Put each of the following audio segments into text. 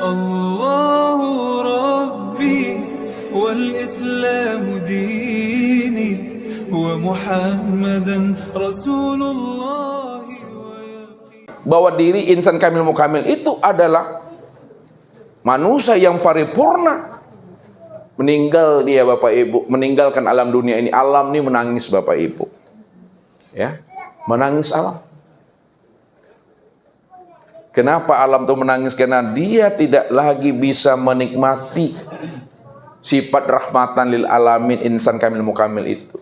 الله ربي والإسلام ديني ومحمدا رسول الله. Bahwa diri insan kamil mukamil itu adalah manusia yang paripurna. Meninggal dia Bapak Ibu, meninggalkan alam dunia ini. Alam ini menangis Bapak Ibu. Ya, menangis alam. Kenapa alam itu menangis? Karena dia tidak lagi bisa menikmati sifat rahmatan lil alamin insan kamil mukamil itu.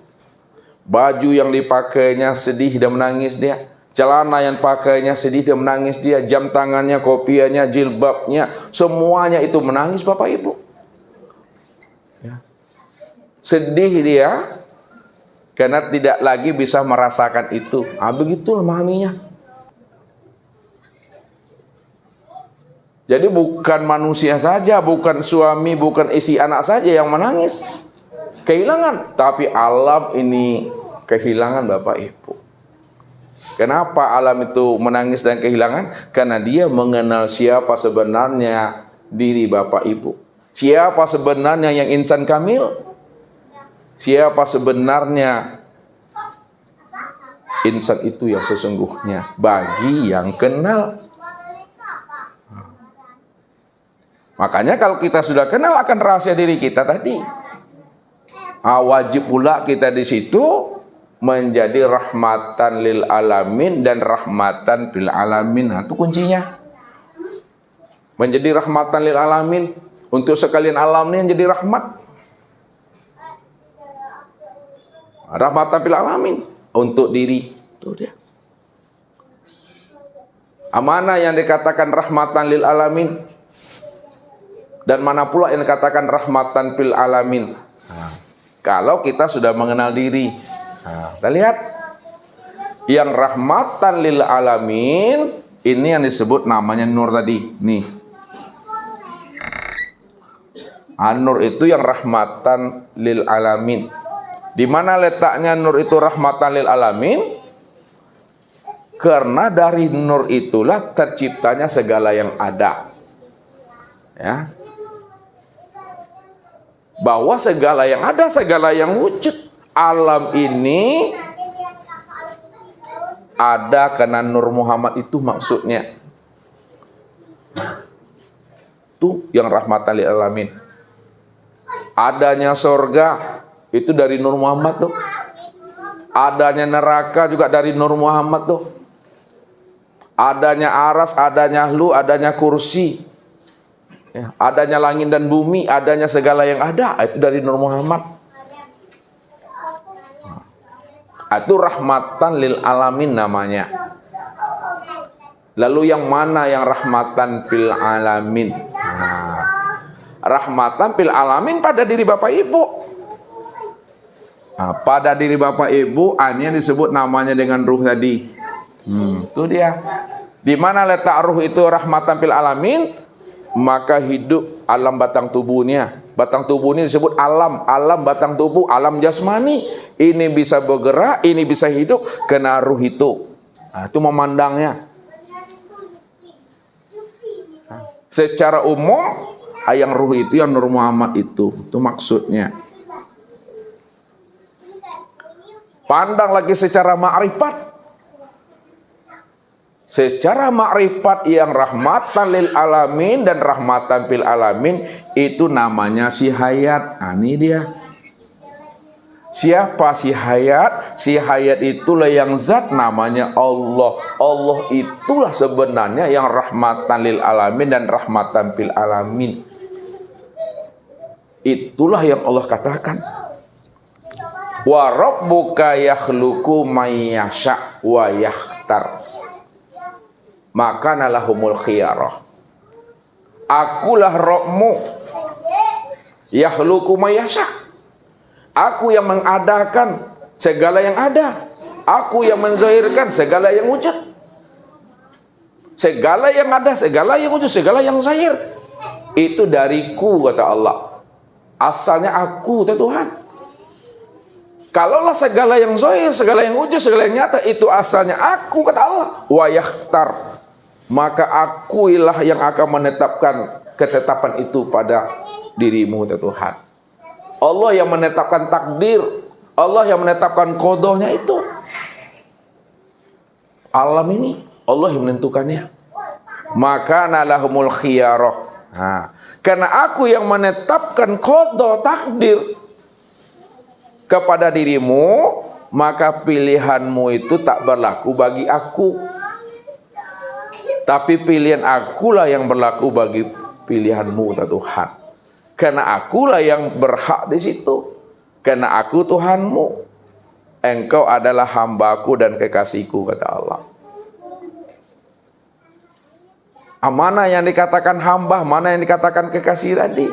Baju yang dipakainya sedih dan menangis dia. Celana yang pakainya sedih dan menangis dia. Jam tangannya, kopiahnya, jilbabnya, semuanya itu menangis Bapak Ibu. Ya. Sedih dia karena tidak lagi bisa merasakan itu. Begitulah memahaminya. Jadi bukan manusia saja, bukan suami, bukan istri, anak saja yang menangis kehilangan, tapi alam ini kehilangan Bapak Ibu. Kenapa alam itu menangis dan kehilangan? Karena dia mengenal siapa sebenarnya diri Bapak Ibu. Siapa sebenarnya yang insan kamil? Siapa sebenarnya insan itu yang sesungguhnya bagi yang kenal. Makanya kalau kita sudah kenal akan rahasia diri kita tadi, wajib pula kita di situ menjadi rahmatan lil alamin dan rahmatan bil alamin. Nah, itu kuncinya. Menjadi rahmatan lil alamin untuk sekalian alam ini menjadi rahmat. Rahmatan bil alamin untuk diri. Itu dia. Mana yang dikatakan rahmatan lil alamin? Dan mana pula yang dikatakan rahmatan fil alamin? Kalau kita sudah mengenal diri. Kita lihat. Yang rahmatan lil alamin, ini yang disebut namanya nur tadi. Nih. Nur itu yang rahmatan lil alamin. Di mana letaknya nur itu rahmatan lil alamin? Karena dari nur itulah terciptanya segala yang ada. Ya. Bahwa segala yang ada, segala yang wujud alam ini ada karena Nur Muhammad itu maksudnya. Itu yang rahmatan lil alamin. Adanya surga itu dari Nur Muhammad tuh. Adanya neraka juga dari Nur Muhammad tuh. Adanya aras, adanya hlu, adanya kursi. Ya, adanya langit dan bumi, adanya segala yang ada, itu dari Nur Muhammad. Itu rahmatan lil alamin namanya. Lalu yang mana yang rahmatan fil alamin? Rahmatan fil alamin pada diri Bapak Ibu. Pada diri Bapak Ibu, ini disebut namanya dengan ruh tadi. Itu dia. Di mana letak ruh itu rahmatan fil alamin? Maka hidup alam batang tubuhnya. Batang tubuh ini disebut alam. Alam batang tubuh, alam jasmani. Ini bisa bergerak, ini bisa hidup kena ruh itu. Itu memandangnya. Secara umum, yang ruh itu yang Nur Muhammad itu. Itu maksudnya. Pandang lagi secara ma'rifat. Secara makrifat yang rahmatan lil alamin dan rahmatan fil alamin itu namanya si hayat. Ini dia. Siapa si hayat? Si hayat itulah yang zat namanya Allah. Allah itulah sebenarnya yang rahmatan lil alamin dan rahmatan fil alamin. Itulah yang Allah katakan. Wa rabbuka yakhluqu may yasha wa yakhtar. Maka nalahumul khiyarah. Akulah Rabbmu yakhluqu may yasha. Aku yang mengadakan segala yang ada. Aku yang menzahirkan segala yang wujud. Segala yang ada, segala yang wujud, segala yang zahir itu dariku kata Allah. Asalnya aku kata Tuhan. Kalaulah segala yang zahir, segala yang wujud, segala yang nyata itu asalnya aku kata Allah. Wa yakhtar. maka akuilah yang akan menetapkan ketetapan itu pada dirimu Tuhan. Allah yang menetapkan takdir, Allah yang menetapkan qadahnya itu. Alam ini Allah yang menentukannya. Maka nalahumul khiyarah. Karena aku yang menetapkan qada takdir kepada dirimu, maka pilihanmu itu tak berlaku bagi aku. Tapi pilihan akulah yang berlaku bagi pilihanmu, Tuhan. Karena akulah yang berhak di situ. Karena aku Tuhanmu. Engkau adalah hambaku dan kekasihku, kata Allah. Mana yang dikatakan hamba, mana yang dikatakan kekasih tadi?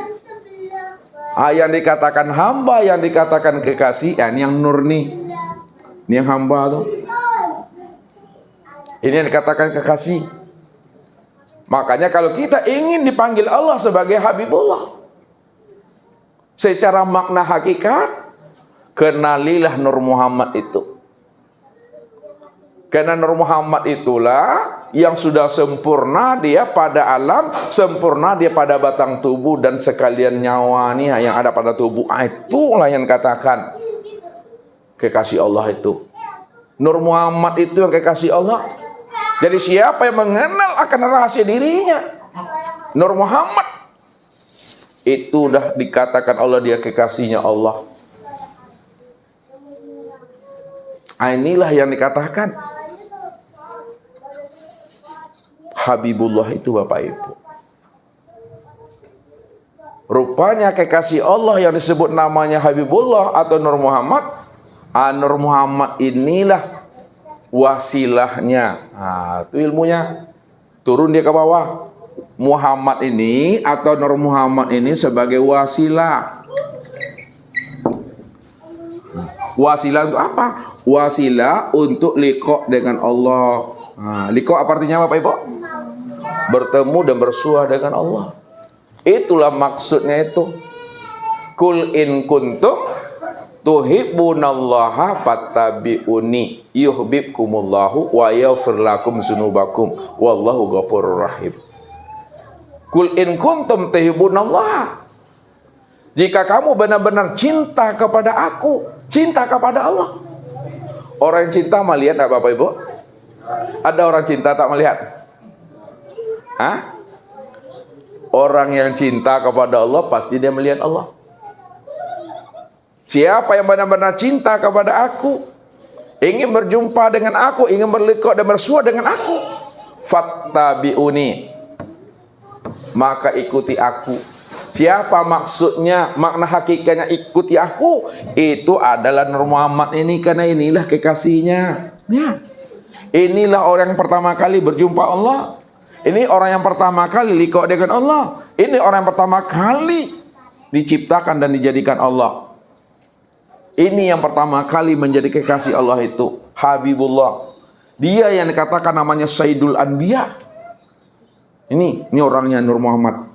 Yang dikatakan hamba, yang dikatakan kekasih, ini yang nur nih. Ini yang hamba tuh. Ini yang dikatakan kekasih. Makanya kalau kita ingin dipanggil Allah sebagai Habibullah, secara makna hakikat, kenalilah Nur Muhammad itu. Karena Nur Muhammad itulah yang sudah sempurna dia pada alam, sempurna dia pada batang tubuh dan sekalian nyawa nih yang ada pada tubuh. Itulah yang katakan kekasih Allah itu. Nur Muhammad itu yang kekasih Allah. Jadi siapa yang mengenal akan rahasia dirinya, Nur Muhammad, itu udah dikatakan Allah dia kekasihnya Allah. Inilah yang dikatakan Habibullah itu, Bapak Ibu. Rupanya kekasih Allah yang disebut namanya Habibullah atau Nur Muhammad. Nur Muhammad inilah wasilahnya. Itu ilmunya. Turun dia ke bawah. Muhammad ini atau Nur Muhammad ini sebagai wasilah. Wasilah untuk apa? Wasilah untuk liqa dengan Allah. Liqa apa artinya, Bapak Ibu? Bertemu dan bersua dengan Allah. Itulah maksudnya itu. Kul in kuntum tuhibbunallaha fattabi'uni yuhibbukumullahu wa yaghfir lakum dzunubakum wallahu ghafurur rahim. Kul in kuntum tuhibbunallaha. Jika kamu benar-benar cinta kepada aku, cinta kepada Allah. Orang yang cinta melihat enggak, Bapak Ibu? Ada orang cinta tak melihat? Orang yang cinta kepada Allah pasti dia melihat Allah. Siapa yang benar-benar cinta kepada aku, ingin berjumpa dengan aku, ingin berliqa dan bersua dengan aku, fattabi'uni, maka ikuti aku. Siapa maksudnya, makna hakikatnya ikuti aku? Itu adalah Nur Muhammad ini, karena inilah kekasihnya. Ya. Inilah orang yang pertama kali berjumpa Allah. Ini orang yang pertama kali liqa dengan Allah. Ini orang yang pertama kali diciptakan dan dijadikan Allah. Ini yang pertama kali menjadi kekasih Allah itu Habibullah. Dia yang dikatakan namanya Sayyidul Anbiya. Ini orangnya Nur Muhammad.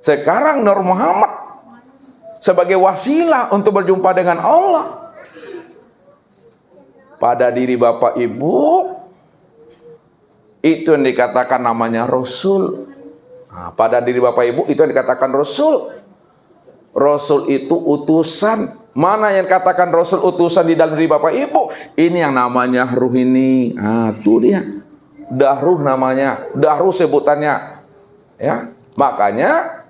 Sekarang Nur Muhammad sebagai wasilah untuk berjumpa dengan Allah. Pada diri Bapak Ibu, itu yang dikatakan namanya Rasul. Pada diri Bapak Ibu itu yang dikatakan Rasul. Rasul itu utusan. Mana yang katakan Rasul utusan di dalam diri Bapak Ibu? Ini yang namanya ruh ini. Itu dia. Dahruh namanya. Dahruh sebutannya. Ya, makanya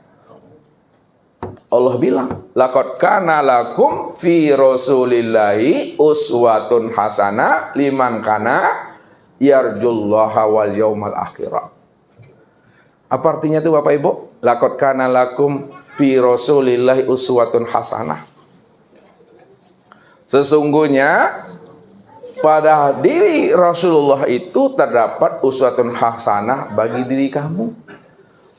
Allah bilang, laqad kana lakum fi rasulillahi uswatun hasanah liman kana yarjullaha wal yaumal akhirah. Apa artinya itu, Bapak Ibu? Laqad kana lakum fi rasulillahi uswatun hasanah. Sesungguhnya pada diri Rasulullah itu terdapat uswatun hasanah bagi diri kamu.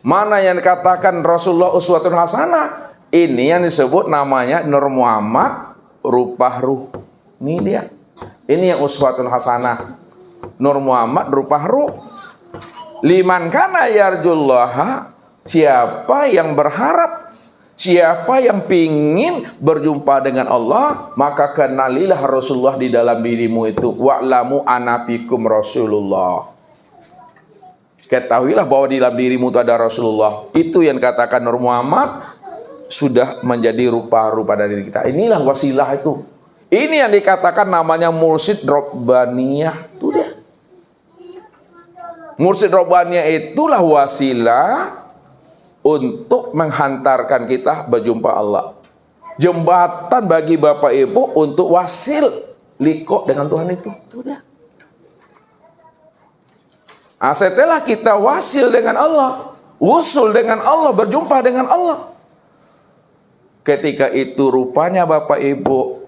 Mana yang dikatakan Rasulullah uswatun hasanah? Ini yang disebut namanya Nur Muhammad rupa ruh. Ini dia. Ini yang uswatun hasanah. Nur Muhammad rupa ruh. Liman kana yarjullaha, siapa yang berharap, Siapa yang pingin berjumpa dengan Allah, maka kenalilah Rasulullah di dalam dirimu itu. Wa'lamu anafikum Rasulullah. Ketahuilah bahwa di dalam dirimu itu ada Rasulullah. Itu yang katakan Nur Muhammad sudah menjadi rupa-rupa dari diri kita. Inilah wasilah itu. Ini yang dikatakan namanya mursyid Rabbaniyah. Itu dia. Mursyid Rabbaniyah itulah wasilah untuk menghantarkan kita berjumpa Allah. Jembatan bagi Bapak Ibu untuk wasil liqo dengan Tuhan itu. Itu dia. Nah, setelah kita wasil dengan Allah, wusul dengan Allah, berjumpa dengan Allah, ketika itu rupanya Bapak Ibu,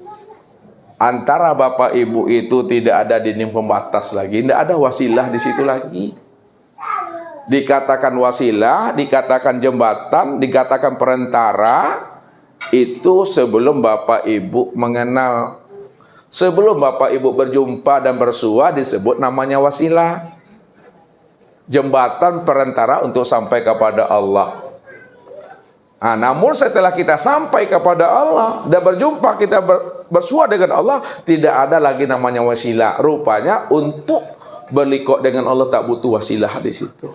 antara Bapak Ibu itu tidak ada dinding pembatas lagi, tidak ada wasilah di situ lagi. Dikatakan wasilah, dikatakan jembatan, dikatakan perantara, itu sebelum Bapak Ibu mengenal. Sebelum Bapak Ibu berjumpa dan bersua disebut namanya wasilah. Jembatan perantara untuk sampai kepada Allah. Nah, namun setelah kita sampai kepada Allah dan berjumpa, kita bersua dengan Allah, tidak ada lagi namanya wasilah. Rupanya untuk berliqo dengan Allah tak butuh wasilah di situ.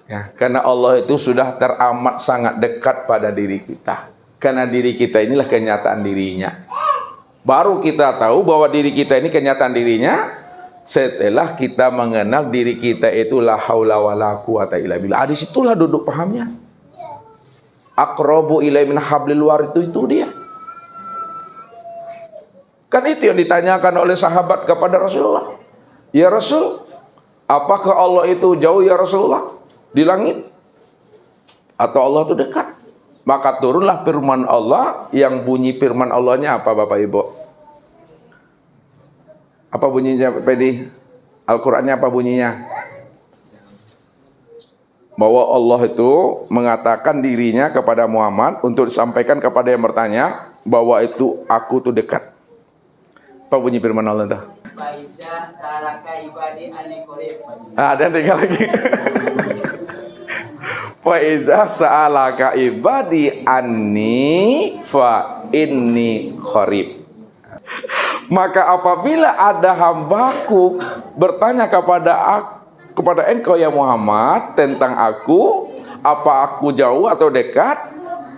Ya, karena Allah itu sudah teramat sangat dekat pada diri kita. Karena diri kita inilah kenyataan dirinya. Baru kita tahu bahwa diri kita ini kenyataan dirinya setelah kita mengenal diri kita itu la haula wala quwata illa billah. Disitulah duduk pahamnya. Aqrabu ilai min hablil warid, itu dia. Kan itu yang ditanyakan oleh sahabat kepada Rasulullah. Ya Rasul, apakah Allah itu jauh ya Rasulullah? Di langit? Atau Allah itu dekat? Maka turunlah firman Allah, yang bunyi firman Allahnya apa Bapak Ibu? Apa bunyinya Pedi? Al-Qur'annya apa bunyinya? Bahwa Allah itu mengatakan dirinya kepada Muhammad untuk disampaikan kepada yang bertanya bahwa itu aku tuh dekat. Apa bunyi firman Allah itu? Dan tinggal lagi. Fa iza sa'alaka ibadi anni fa inni qarib. Maka apabila ada hambaku bertanya kepada engkau ya Muhammad tentang aku, apa aku jauh atau dekat?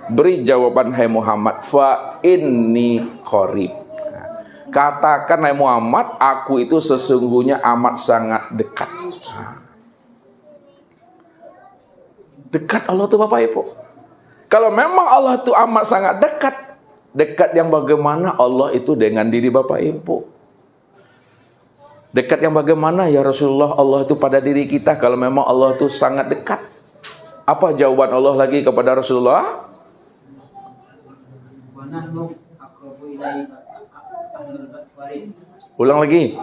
Beri jawaban hai Muhammad, fa inni qarib. Katakan hai Muhammad, aku itu sesungguhnya amat sangat dekat. Dekat Allah itu Bapak Ibu. Kalau memang Allah itu amat sangat dekat, dekat yang bagaimana Allah itu dengan diri Bapak Ibu? Dekat yang bagaimana ya Rasulullah Allah itu pada diri kita kalau memang Allah itu sangat dekat? Apa jawaban Allah lagi kepada Rasulullah? Ulang lagi.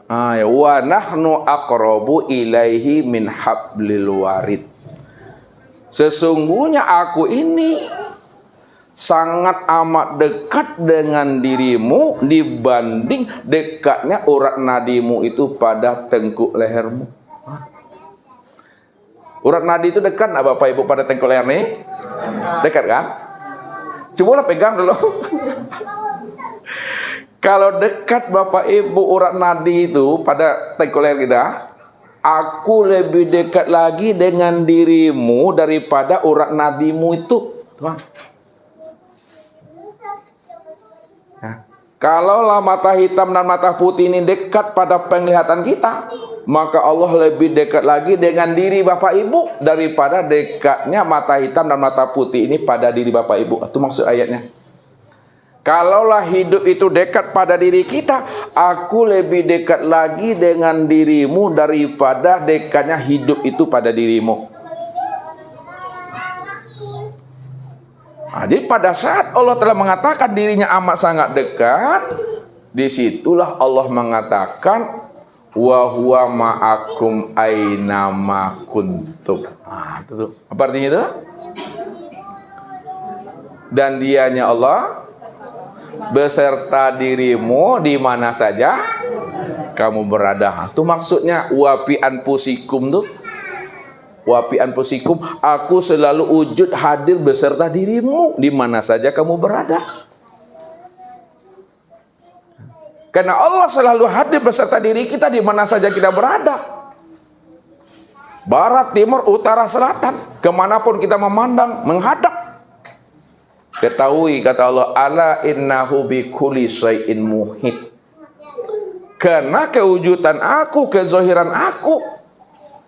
Wa nahnu aqrabu ilaihi min hablil warid. Sesungguhnya aku ini sangat amat dekat dengan dirimu dibanding dekatnya urat nadimu itu pada tengkuk lehermu. Urat nadi itu dekat nggak Bapak Ibu pada tengkuk leher nih? Dekat kan? Cobalah pegang dulu. Kalau dekat Bapak Ibu urat nadi itu pada tengkuk leher kita, aku lebih dekat lagi dengan dirimu daripada urat nadimu itu. Tuhan. Ya. Kalaulah mata hitam dan mata putih ini dekat pada penglihatan kita, maka Allah lebih dekat lagi dengan diri Bapak Ibu daripada dekatnya mata hitam dan mata putih ini pada diri Bapak Ibu. Itu maksud ayatnya. Kalaulah hidup itu dekat pada diri kita, aku lebih dekat lagi dengan dirimu daripada dekatnya hidup itu pada dirimu. Jadi pada saat Allah telah mengatakan dirinya amat sangat dekat, disitulah Allah mengatakan wa huwa ma'akum aina ma kuntum. Itu. Apa artinya itu? Dan dianya Allah beserta dirimu di mana saja kamu berada. Itu maksudnya wa fi anfusikum tuh. wa fi anfusikum, aku selalu wujud hadir beserta dirimu di mana saja kamu berada. Karena Allah selalu hadir beserta diri kita di mana saja kita berada. Barat, timur, utara, selatan, kemanapun kita memandang, menghadap. Ketahui kata Allah, ala innahu bikulli syai'in muhit. Karena kewujudan aku, kezahiran aku,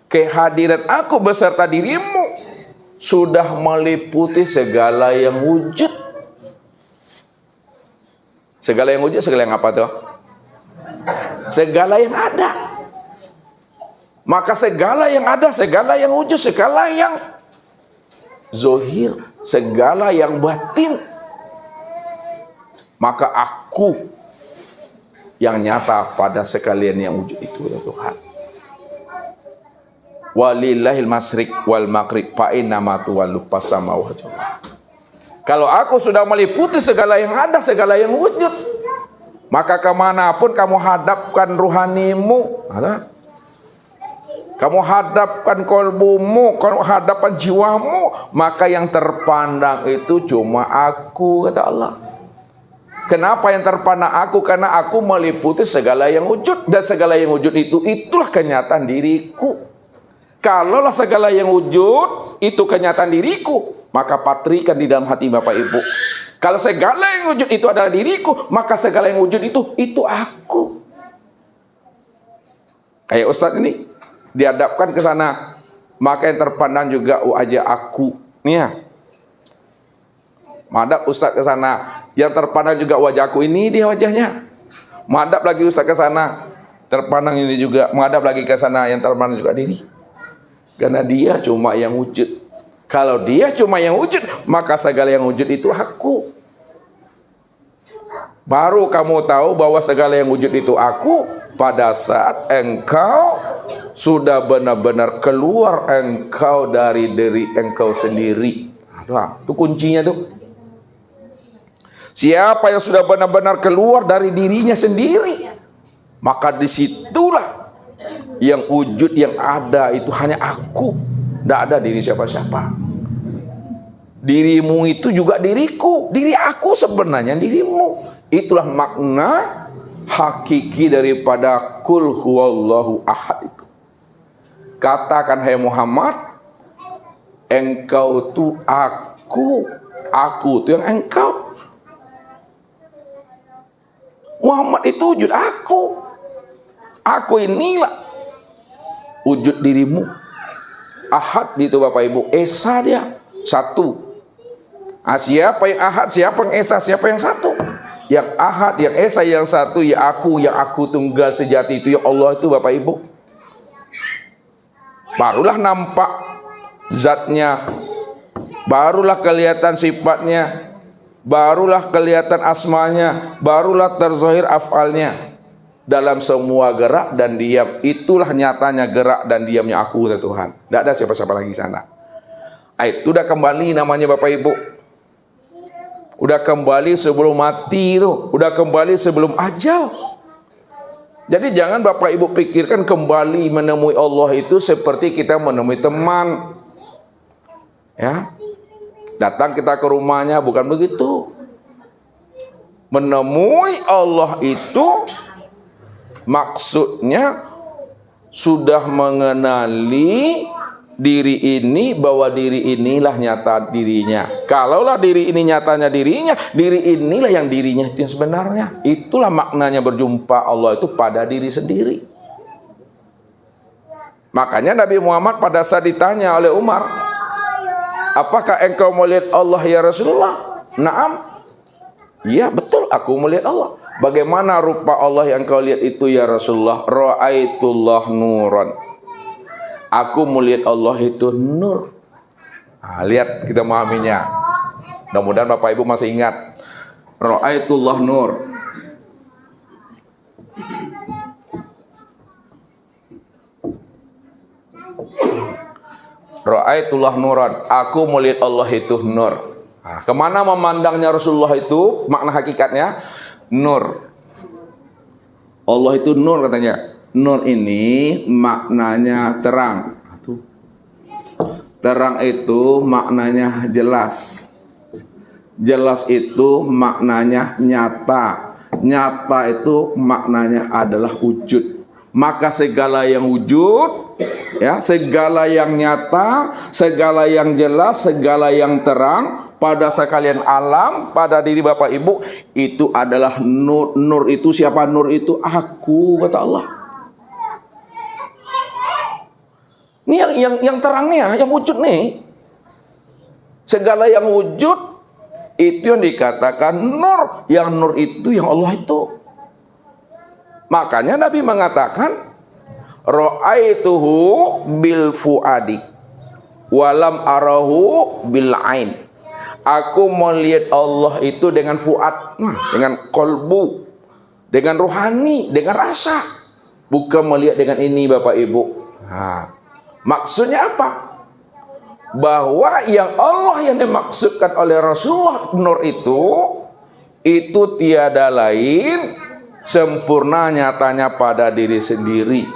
kehadiran aku beserta dirimu sudah meliputi segala yang wujud. Segala yang wujud, segala yang apa tuh? Segala yang ada. Maka segala yang ada, segala yang wujud, segala yang zahir, segala yang batin, maka aku yang nyata pada sekalian yang wujud itu ya Tuhan. Walillahil masrik wal maghrib fa inna ma tuwallu fasamawati. Kalau aku sudah meliputi segala yang ada, segala yang wujud, maka kemanapun kamu hadapkan ruhanimu, kamu hadapkan kolbumu, kamu hadapkan jiwamu, maka yang terpandang itu cuma aku, kata Allah. Kenapa yang terpandang aku? Karena aku meliputi segala yang wujud, dan segala yang wujud itu, itulah kenyataan diriku. Kalaulah segala yang wujud itu kenyataan diriku, maka patrikan di dalam hati Bapak Ibu. Kalau segala yang wujud itu adalah diriku, maka segala yang wujud itu aku. Kayak Ustadz ini dihadapkan ke sana, maka yang terpandang juga wajah aku. Nih ya, madhab Ustadz ke sana, yang terpandang juga wajahku, ini dia wajahnya. Madhab lagi Ustadz ke sana, terpandang ini juga. Madhab lagi ke sana, yang terpandang juga diri. Karena dia cuma yang wujud. Kalau dia cuma yang wujud, maka segala yang wujud itu aku. Baru kamu tahu bahwa segala yang wujud itu aku pada saat engkau sudah benar-benar keluar engkau dari diri engkau sendiri. Itu kuncinya tuh. Siapa yang sudah benar-benar keluar dari dirinya sendiri, maka disitulah yang wujud yang ada itu hanya aku. Tidak ada diri siapa-siapa. Dirimu itu juga diriku. Diri aku sebenarnya dirimu. Itulah makna hakiki daripada kul huwallahu ahad itu. Katakan hai Muhammad, engkau itu aku itu yang engkau. Muhammad itu wujud aku inilah wujud dirimu. Ahad itu Bapak Ibu, esa dia satu. Siapa yang ahad, siapa yang esa, siapa yang satu? Yang ahad, yang esa, yang satu, ya aku tunggal sejati itu ya Allah itu Bapak Ibu. Barulah nampak zatnya, barulah kelihatan sifatnya, barulah kelihatan asmanya, barulah terzahir afalnya. Dalam semua gerak dan diam, itulah nyatanya gerak dan diamnya aku dan Tuhan. Tidak ada siapa-siapa lagi sana. Itu udah kembali namanya Bapak Ibu. Udah kembali sebelum mati itu, udah kembali sebelum ajal. Jadi jangan Bapak Ibu pikirkan kembali menemui Allah itu seperti kita menemui teman. Ya. Datang kita ke rumahnya, bukan begitu. Menemui Allah itu maksudnya sudah mengenali diri ini, bahwa diri inilah nyata dirinya. Kalaulah diri ini nyatanya dirinya, diri inilah yang dirinya itu yang sebenarnya. Itulah maknanya berjumpa Allah itu pada diri sendiri. Makanya Nabi Muhammad pada saat ditanya oleh Umar, apakah engkau melihat Allah ya Rasulullah? Naam. Ya betul, aku melihat Allah. Bagaimana rupa Allah yang kau lihat itu ya Rasulullah? Ra'aitullah nuran. Aku melihat Allah itu nur. Lihat kita memahaminya. Mudah-mudahan Bapak Ibu masih ingat. Ra'aitullah nur. Ra'aitullah nuran. Aku melihat Allah itu nur. Kemana memandangnya Rasulullah itu? Makna hakikatnya nur. Allah itu nur katanya. Nur ini maknanya terang. Terang itu maknanya jelas. Jelas itu maknanya nyata. Nyata itu maknanya adalah wujud. Maka segala yang wujud, ya, segala yang nyata, segala yang jelas, segala yang terang pada sekalian alam, pada diri Bapak Ibu, itu adalah nur. Nur itu siapa? Nur itu aku, kata Allah. Ini yang terangnya, yang wujud nih. Segala yang wujud itu yang dikatakan nur. Yang nur itu yang Allah itu. Makanya Nabi mengatakan, ra'aituhu bil fuadi walam arahu bil ain. Aku melihat Allah itu dengan fuad, dengan kolbu, dengan rohani, dengan rasa. Bukan melihat dengan ini, Bapak Ibu. Maksudnya apa? Bahwa yang Allah yang dimaksudkan oleh Rasulullah nur itu tiada lain, sempurna nyatanya pada diri sendiri.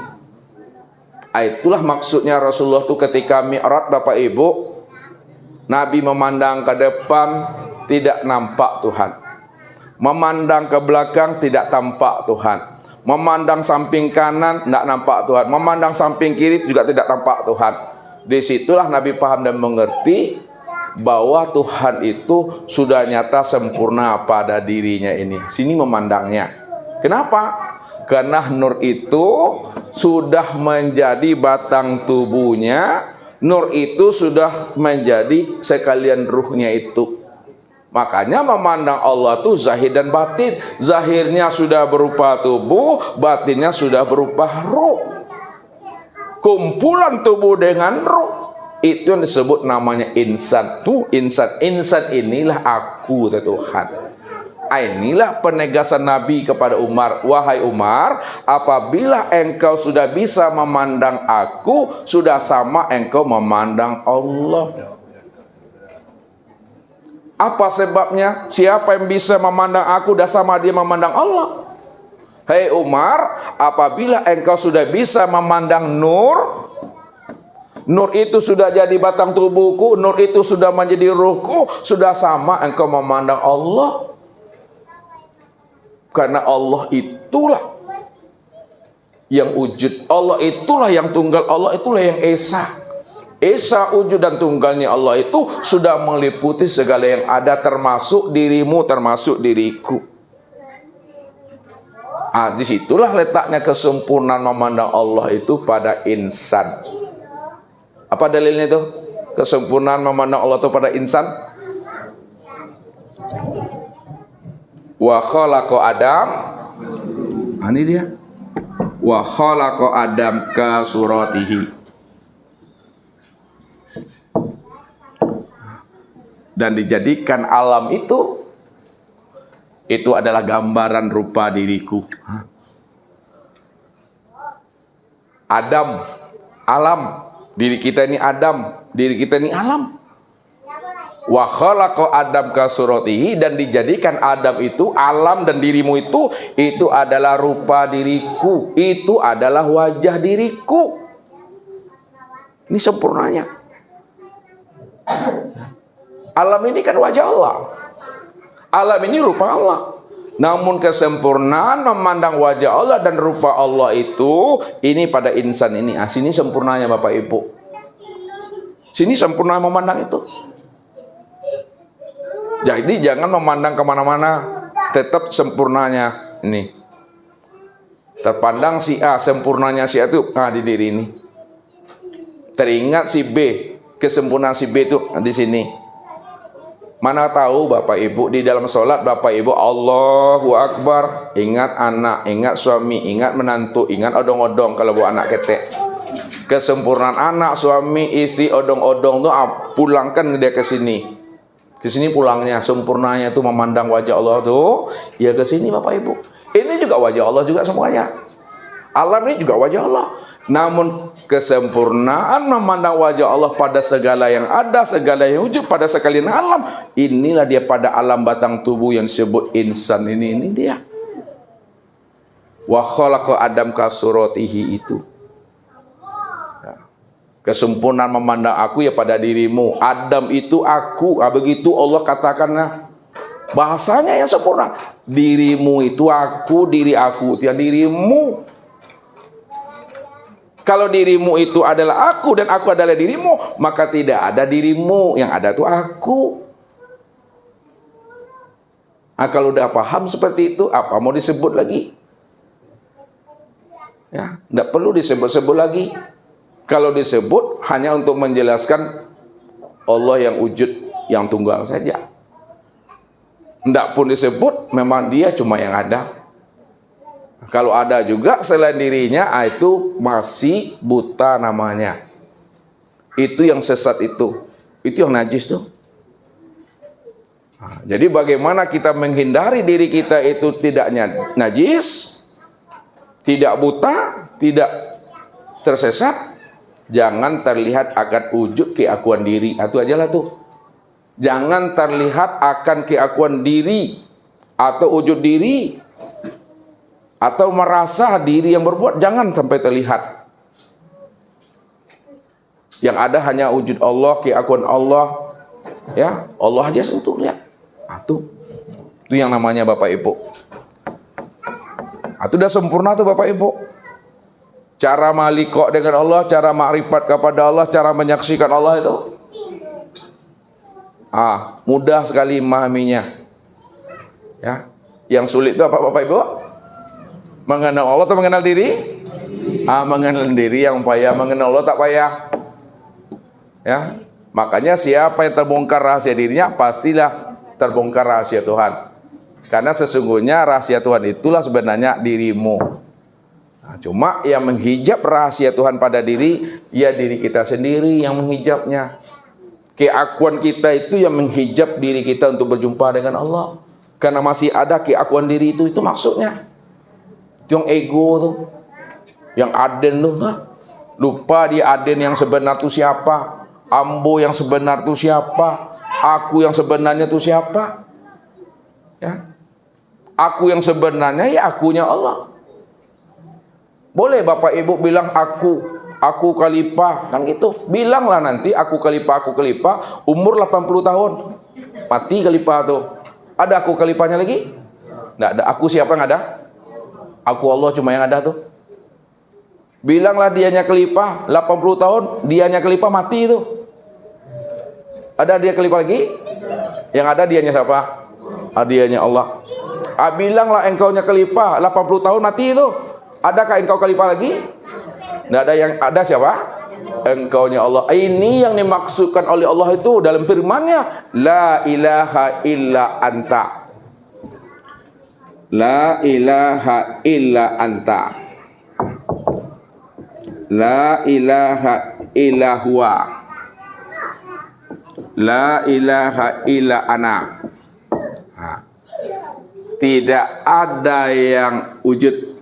Itulah maksudnya Rasulullah itu ketika Mi'raj, Bapak Ibu, Nabi memandang ke depan tidak nampak Tuhan, memandang ke belakang tidak tampak Tuhan, memandang samping kanan tidak nampak Tuhan, memandang samping kiri juga tidak nampak Tuhan. Disitulah Nabi paham dan mengerti bahwa Tuhan itu sudah nyata sempurna pada dirinya ini. Sini memandangnya. Kenapa? Karena nur itu sudah menjadi batang tubuhnya, nur itu sudah menjadi sekalian ruhnya itu. Makanya memandang Allah itu zahir dan batin. Zahirnya sudah berupa tubuh, batinnya sudah berupa ruh. Kumpulan tubuh dengan ruh, itu yang disebut namanya insan. Tuh insan. Insan inilah aku, Tuhan. Inilah penegasan Nabi kepada Umar. Wahai Umar, apabila engkau sudah bisa memandang aku, sudah sama engkau memandang Allah. Apa sebabnya? Siapa yang bisa memandang aku, sudah sama dia memandang Allah. Hei Umar, apabila engkau sudah bisa memandang nur, nur itu sudah jadi batang tubuhku, nur itu sudah menjadi ruhku, sudah sama engkau memandang Allah. Karena Allah itulah yang wujud, Allah itulah yang tunggal, Allah itulah yang esa. Esa, wujud dan tunggalnya Allah itu sudah meliputi segala yang ada, termasuk dirimu, termasuk diriku. Disitulah letaknya kesempurnaan memandang Allah itu pada insan. Apa dalilnya itu? Kesempurnaan memandang Allah itu pada insan. Wa khalaqa Adam, ini dia. Wa khalaqa Adam ka suratihi. Dan dijadikan alam itu adalah gambaran rupa diriku. Adam, alam, diri kita ini Adam, diri kita ini alam. Wa khalaqa Adam ka suratihi, dan dijadikan Adam itu, alam dan dirimu itu adalah rupa diriku, itu adalah wajah diriku. Ini sempurnanya. Alam ini kan wajah Allah, alam ini rupa Allah. Namun kesempurnaan memandang wajah Allah dan rupa Allah itu ini pada insan ini. Sini sempurnanya Bapak Ibu. Sini sempurna memandang itu. Jadi jangan memandang kemana-mana, tetap sempurnanya ini. Terpandang si A, sempurnanya si A itu di diri ini. Teringat si B, kesempurnaan si B itu di sini. Mana tahu Bapak Ibu di dalam sholat Bapak Ibu Allahu Akbar, ingat anak, ingat suami, ingat menantu, ingat odong-odong kalau buat anak ketek. Kesempurnaan anak, suami, istri, odong-odong itu pulangkan dia ke sini. Ke sini pulangnya, sempurnanya itu memandang wajah Allah tuh, ya ke sini Bapak Ibu. Ini juga wajah Allah juga semuanya. Alam ini juga wajah Allah. Namun kesempurnaan memandang wajah Allah pada segala yang ada, segala yang wujud, pada sekalian alam, inilah dia pada alam batang tubuh yang disebut insan ini dia. Wa khalaqa Adam ka suratihi itu. Kesempurnaan memandang aku ya pada dirimu. Adam itu aku. Begitu Allah katakanlah. Bahasanya yang sempurna. Dirimu itu aku, diri aku itu dirimu. Kalau dirimu itu adalah aku dan aku adalah dirimu, maka tidak ada dirimu, yang ada itu aku. Kalau udah paham seperti itu, apa mau disebut lagi? Ya, tidak perlu disebut-sebut lagi. Kalau disebut hanya untuk menjelaskan Allah yang wujud, yang tunggal saja. Tidak pun disebut, memang dia cuma yang ada. Kalau ada juga selain dirinya, itu masih buta namanya. Itu yang sesat itu yang najis tuh. Jadi bagaimana kita menghindari diri kita itu tidak najis, tidak buta, tidak tersesat? Jangan terlihat akan wujud keakuan diri. Itu aja lah tuh. Jangan terlihat akan keakuan diri atau wujud diri atau merasa diri yang berbuat. Jangan sampai terlihat. Yang ada hanya wujud Allah, keakuan Allah. Ya, Allah aja untuk lihat. Itu yang namanya Bapak Ibu. Itu udah sempurna tuh Bapak Ibu. Cara malikok dengan Allah, cara makrifat kepada Allah, cara menyaksikan Allah itu mudah sekali memahaminya. Ya, yang sulit itu apa Bapak Ibu? Mengenal Allah atau mengenal diri? Mengenal diri yang payah, mengenal Allah tak payah. Ya, makanya siapa yang terbongkar rahasia dirinya, pastilah terbongkar rahasia Tuhan. Karena sesungguhnya rahasia Tuhan itulah sebenarnya dirimu. Cuma yang menghijab rahasia Tuhan pada diri, ya diri kita sendiri yang menghijabnya. Keakuan kita itu yang menghijab diri kita untuk berjumpa dengan Allah. Karena masih ada keakuan diri itu maksudnya. Itu yang ego tuh, yang aden tuh. Lupa dia aden yang sebenar itu siapa, ambo yang sebenar itu siapa, aku yang sebenarnya itu siapa. Ya, aku yang sebenarnya ya akunya Allah. Boleh Bapak Ibu bilang aku khalifah, kan gitu. Bilanglah nanti aku khalifah, umur 80 tahun. Mati khalifah tuh. Ada aku khalifahnya lagi? Nggak ada. Aku siapa yang ada? Aku Allah cuma yang ada tuh. Bilanglah dianya khalifah, 80 tahun, dianya khalifah mati itu. Ada dia khalifah lagi? Yang ada dianya siapa? Dianya Allah. Bilanglah engkaunya khalifah, 80 tahun mati itu. Adakah engkau khalifah lagi? Tidak ada. Yang ada siapa? Engkaunya Allah. Ini yang dimaksudkan oleh Allah itu dalam firman-Nya, la ilaha illa anta. La ilaha illa anta. La ilaha illa huwa. La ilaha illa ana. Tidak ada yang wujud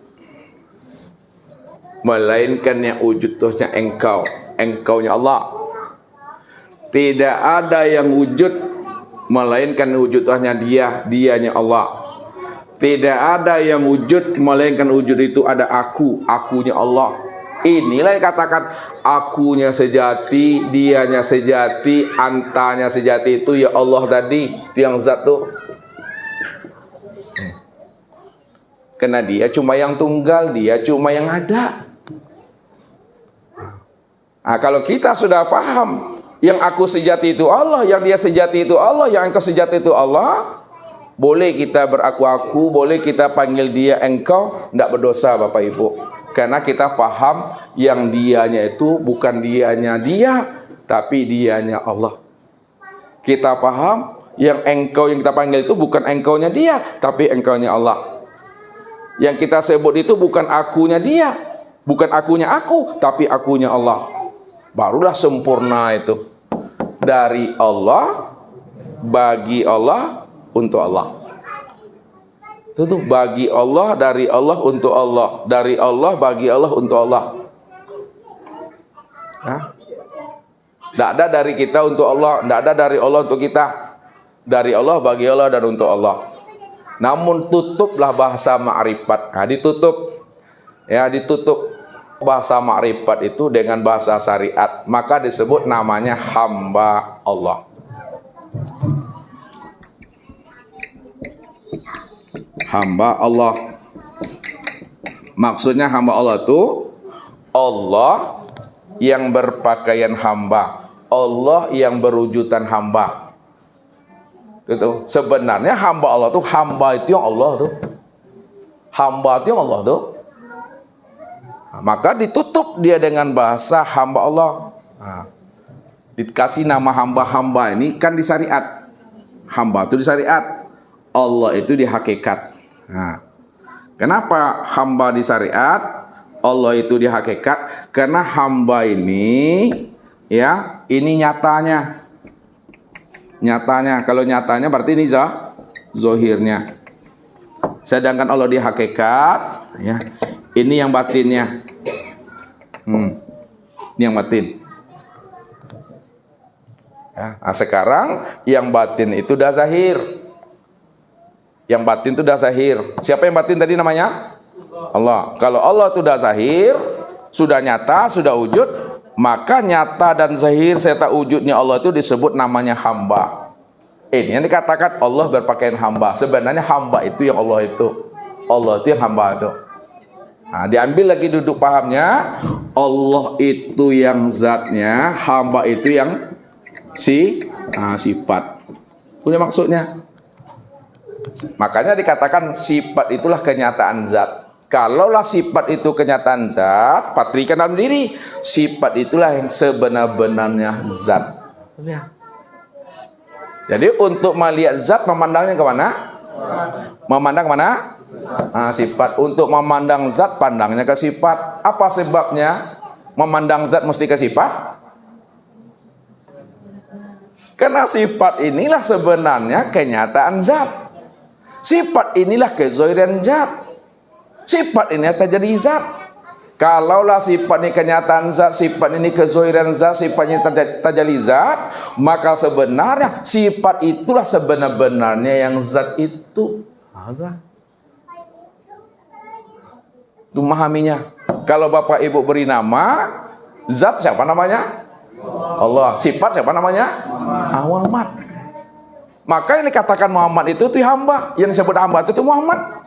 melainkan yang wujudnya engkaunya Allah. Tidak ada yang wujud melainkan wujudnya dianya Allah. Tidak ada yang wujud melainkan wujud itu ada akunya Allah. Inilah yang katakan akunya sejati, dianya sejati, antanya sejati, itu ya Allah tadi, yang zat tuh. Karena dia cuma yang tunggal, dia cuma yang ada. Kalau kita sudah paham yang aku sejati itu Allah, yang dia sejati itu Allah, yang engkau sejati itu Allah, boleh kita beraku-aku, boleh kita panggil dia engkau, tidak berdosa Bapak Ibu. Karena kita paham yang dianya itu bukan dianya dia, tapi dianya Allah. Kita paham yang engkau yang kita panggil itu bukan engkaunya dia, tapi engkaunya Allah. Yang kita sebut itu bukan akunya dia, bukan akunya aku, tapi akunya Allah. Barulah sempurna itu. Dari Allah, bagi Allah, untuk Allah. Itu tuh, bagi Allah, dari Allah, untuk Allah. Dari Allah, bagi Allah, untuk Allah. Tidak ada dari kita untuk Allah, tidak ada dari Allah untuk kita. Dari Allah, bagi Allah, dan untuk Allah. Namun tutuplah bahasa ma'rifat. Ditutup. Ya, ditutup. bahasa makrifat itu dengan bahasa syariat, maka disebut namanya hamba Allah. Hamba Allah. Maksudnya hamba Allah itu Allah yang berpakaian hamba, Allah yang berwujudan hamba. Gitu. Sebenarnya hamba Allah tuh, hamba itu yang Allah tuh. Hamba itu yang Allah tuh. Maka ditutup dia dengan bahasa hamba Allah. Nah, dikasih nama hamba-hamba ini kan di syariat. Hamba itu di syariat, Allah itu di hakikat. Nah, kenapa hamba di syariat, Allah itu di hakikat? Karena hamba ini, ya, ini nyatanya. Nyatanya, kalau nyatanya berarti ini zohirnya. Sedangkan Allah di hakikat, ya, ini yang batinnya. Ini yang batin. Ya, nah sekarang yang batin itu dah zahir. Yang batin itu dah zahir. Siapa yang batin tadi namanya? Allah. Kalau Allah itu dah zahir, sudah nyata, sudah wujud, maka nyata dan zahir serta wujudnya Allah itu disebut namanya hamba. Ini yang dikatakan Allah berpakaian hamba. Sebenarnya hamba itu yang Allah itu. Allah itu yang hamba itu. Nah, diambil lagi duduk pahamnya, Allah itu yang zatnya, hamba itu yang sifat. Punya maksudnya. Makanya dikatakan sifat itulah kenyataan zat. Kalaulah sifat itu kenyataan zat, patrikan dalam diri, sifat itulah yang sebenar-benarnya zat. Jadi untuk melihat zat memandangnya ke mana? Memandang mana? Nah, sifat. Untuk memandang zat pandangnya ke sifat. Apa sebabnya memandang zat mesti ke sifat? Karena sifat inilah sebenarnya kenyataan zat. Sifat inilah kezohiran zat. Sifat ini terjadi zat. Kalaulah sifat ini kenyataan zat, sifat ini kezohiran zat, sifat ini terjadi zat, maka sebenarnya sifat itulah sebenar-benarnya yang zat itu. Itu memahaminya. Kalau Bapak Ibu beri nama, zat siapa namanya? Allah. Sifat siapa namanya? Muhammad. Maka yang dikatakan Muhammad itu hamba. Yang disebut hamba itu Muhammad.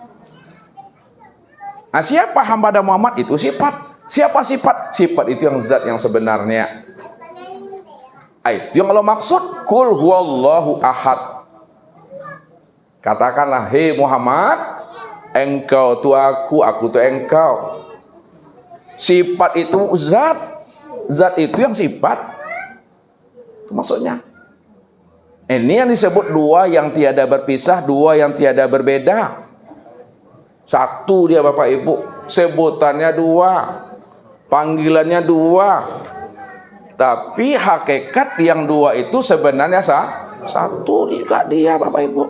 Nah, siapa hamba dan Muhammad? Itu sifat. Siapa sifat? Sifat itu yang zat yang sebenarnya. Itu yang Allah maksud. Qul huwallahu ahad. Katakanlah, hei Muhammad, engkau tu aku tu engkau. Sifat itu zat. Zat itu yang sifat. Itu maksudnya. Ini yang disebut dua yang tiada berpisah, dua yang tiada berbeda. Satu dia Bapak Ibu, sebutannya dua, panggilannya dua, tapi hakikat yang dua itu sebenarnya satu juga dia Bapak Ibu.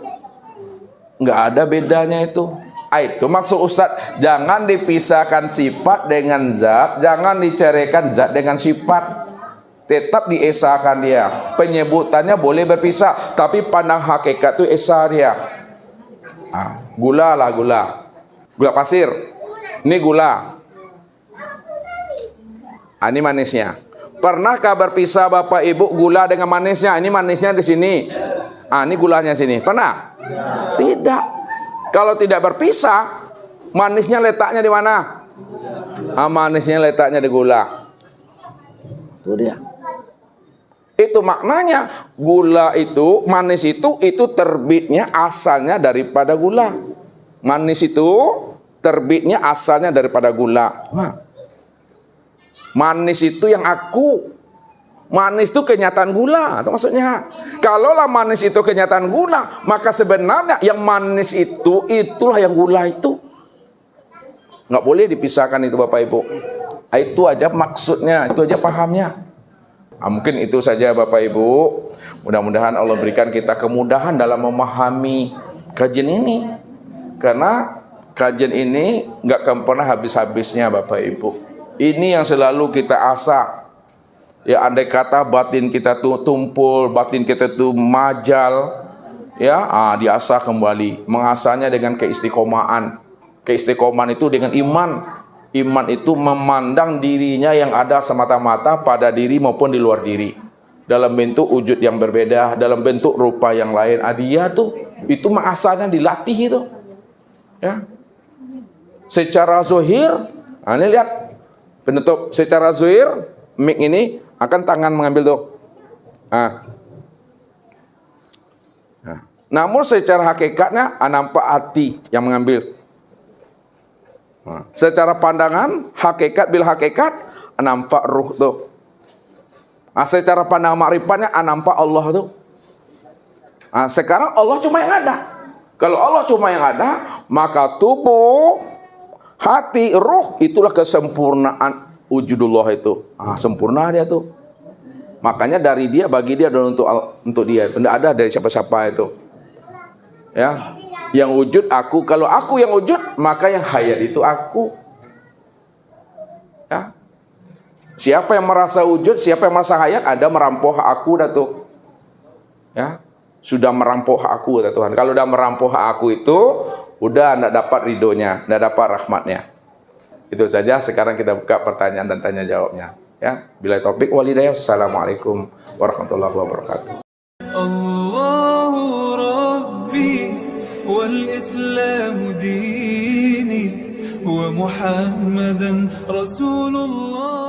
Nggak ada bedanya itu. Itu maksud Ustadz, jangan dipisahkan sifat dengan zat, jangan diceraikan zat dengan sifat. Tetap diesakan dia. Penyebutannya boleh berpisah, tapi pandang hakikat itu esa dia. Gula lah gula. Gula pasir. Ini gula. Ini manisnya. Pernahkah berpisah Bapak Ibu gula dengan manisnya? Ini manisnya di sini. Ini gulanya sini. Pernah? Tidak. Kalau tidak berpisah, manisnya letaknya di mana? Manisnya letaknya di gula. Itu dia. Itu maknanya gula itu, manis itu terbitnya asalnya daripada gula. Manis itu terbitnya asalnya daripada gula. Manis itu yang aku. Manis itu kenyataan gula. Itu maksudnya. Kalaulah manis itu kenyataan gula, maka sebenarnya yang manis itu, itulah yang gula itu. Nggak boleh dipisahkan itu Bapak Ibu. Itu aja maksudnya, itu aja pahamnya. Mungkin itu saja Bapak Ibu. Mudah-mudahan Allah berikan kita kemudahan dalam memahami kajian ini. Karena kajian ini nggak akan pernah habis-habisnya Bapak Ibu. Ini yang selalu kita asah. Ya, andai kata batin kita tuh tumpul, batin kita tuh majal, ya, diasah kembali. Mengasahnya dengan keistiqomahan. Keistiqomahan itu dengan iman. Iman itu memandang dirinya yang ada semata-mata pada diri maupun di luar diri, dalam bentuk wujud yang berbeda, dalam bentuk rupa yang lain. Dia tuh itu asalnya dilatih itu, ya. Secara zahir, ini lihat penutup. Secara zahir, mic ini akan tangan mengambil tuh. Namun secara hakikatnya nampak hati yang mengambil. Secara pandangan hakikat bil hakikat nampak ruh tuh. Secara pandangan makrifatnya nampak Allah tuh. Sekarang Allah cuma yang ada. Kalau Allah cuma yang ada, maka tubuh, hati, ruh itulah kesempurnaan wujudullah itu. Sempurna dia tuh. Makanya dari dia, bagi dia dan untuk dia. Tidak ada dari siapa-siapa itu. Ya. Yang wujud aku, kalau aku yang wujud, maka yang hayat itu aku. Ya. Siapa yang merasa wujud, siapa yang merasa hayat, ada merampok aku dah tuh. Ya. Sudah merampok aku dah Tuhan. Kalau udah merampok aku itu, udah enggak dapat ridhonya, enggak dapat rahmatnya. Itu saja. Sekarang kita buka pertanyaan dan tanya jawabnya. Ya. Bila topik walidayah. Assalamualaikum warahmatullahi wabarakatuh. Allahu Rabbi wal Islam dini wa Muhammadan Rasulullah.